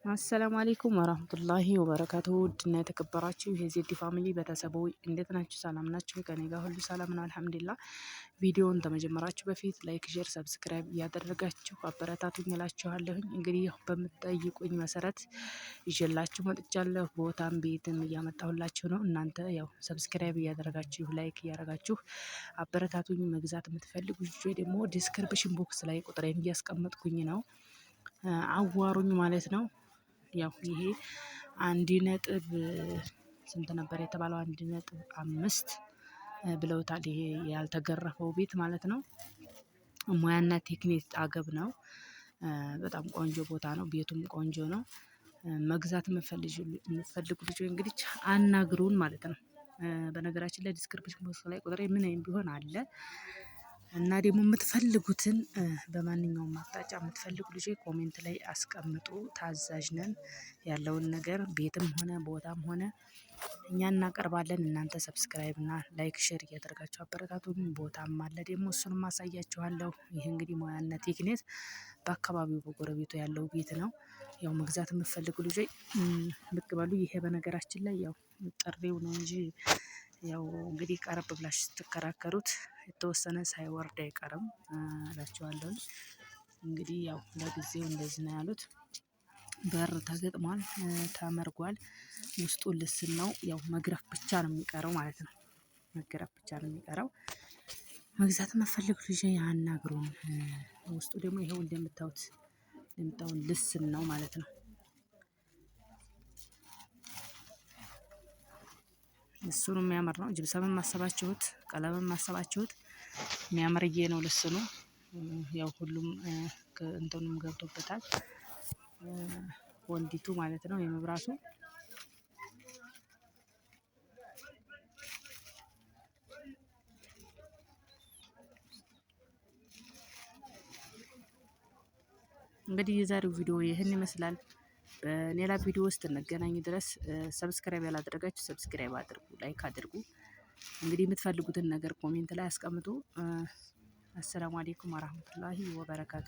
አሰላሙ አለይኩም ወራህመቱላሂ ወበረካቱ። ውድና የተከበራችሁ የዜድ ፋሚሊ ቤተሰቦች እንዴት ናችሁ? ሰላም ናችሁ? ከኔ ጋር ሁሉ ሰላም ነው አልሐምዱሊላህ። ቪዲዮውን ከመጀመራችሁ በፊት ላይክ፣ ሼር፣ ሰብስክራይብ እያደረጋችሁ አበረታቱኝ እላችኋለሁኝ። እንግዲህ ያው በምትጠይቁኝ መሰረት ይዤላችሁ መጥቻለሁ። ቦታም ቤትም እያመጣሁላችሁ ነው። እናንተ ያው ሰብስክራይብ እያደረጋችሁ ላይክ እያደረጋችሁ አበረታቱኝ። መግዛት የምትፈልጉ ልጆች ደግሞ ዲስክሪፕሽን ቦክስ ላይ ቁጥሬን እያስቀመጥኩኝ ነው፣ አዋሩኝ ማለት ነው። ያው ይሄ 1 ነጥብ ስንት ነበር የተባለው? 1.5 ብለውታል። ይሄ ያልተገረፈው ቤት ማለት ነው። ሙያና ቴክኒክ አገብ ነው። በጣም ቆንጆ ቦታ ነው። ቤቱም ቆንጆ ነው። መግዛት የምትፈልጉ ልጆች እንግዲህ አናግሩን ማለት ነው። በነገራችን ላይ ዲስክሪፕሽን ቦክስ ላይ ቁጥሬ ምን ቢሆን አለ እና ደግሞ የምትፈልጉትን በማንኛውም አቅጣጫ የምትፈልጉ ልጆች ኮሜንት ላይ አስቀምጡ። ታዛዥ ነን። ያለውን ነገር ቤትም ሆነ ቦታም ሆነ እኛ እናቀርባለን። እናንተ ሰብስክራይብ እና ላይክ ሼር እያደረጋችሁ አበረታቱን። ቦታም አለ ደግሞ እሱንም አሳያችኋለሁ። ይህ እንግዲህ ሙያና ቴክኒክ በአካባቢው በጎረቤቱ ያለው ቤት ነው። ያው መግዛት የምትፈልጉ ልጆች ብቅ በሉ። ይሄ በነገራችን ላይ ያው ጥሪው ነው እንጂ ያው እንግዲህ ቀረብ ብላችሁ ስትከራከሩት የተወሰነ ሳይወርድ አይቀርም እላችኋለሁ። እንግዲህ ያው ለጊዜው እንደዚህ ነው ያሉት። በር ተገጥሟል፣ ተመርጓል። ውስጡ ልስን ነው። ያው መግረፍ ብቻ ነው የሚቀረው ማለት ነው። መግረፍ ብቻ ነው የሚቀረው። መግዛት የምትፈልጉ ልጅ ያናግሩን። ውስጡ ደግሞ ይሄው እንደምታዩት ልስን ነው ማለት ነው። እሱ ነው የሚያምር ነው። ጅብሰምን ማሰባችሁት፣ ቀለምን ማሰባችሁት የሚያምርዬ ነው ልስኑ። ያው ሁሉም እንትኑም ገብቶበታል ወንዲቱ ማለት ነው። የመብራቱ እንግዲህ የዛሬው ቪዲዮ ይህን ይመስላል። በሌላ ቪዲዮ ውስጥ እንገናኝ ድረስ ሰብስክራይብ ያላደረጋችሁ ሰብስክራይብ አድርጉ፣ ላይክ አድርጉ። እንግዲህ የምትፈልጉትን ነገር ኮሜንት ላይ አስቀምጡ። አሰላሙ አለይኩም ወራህመቱላሂ ወበረካቱ።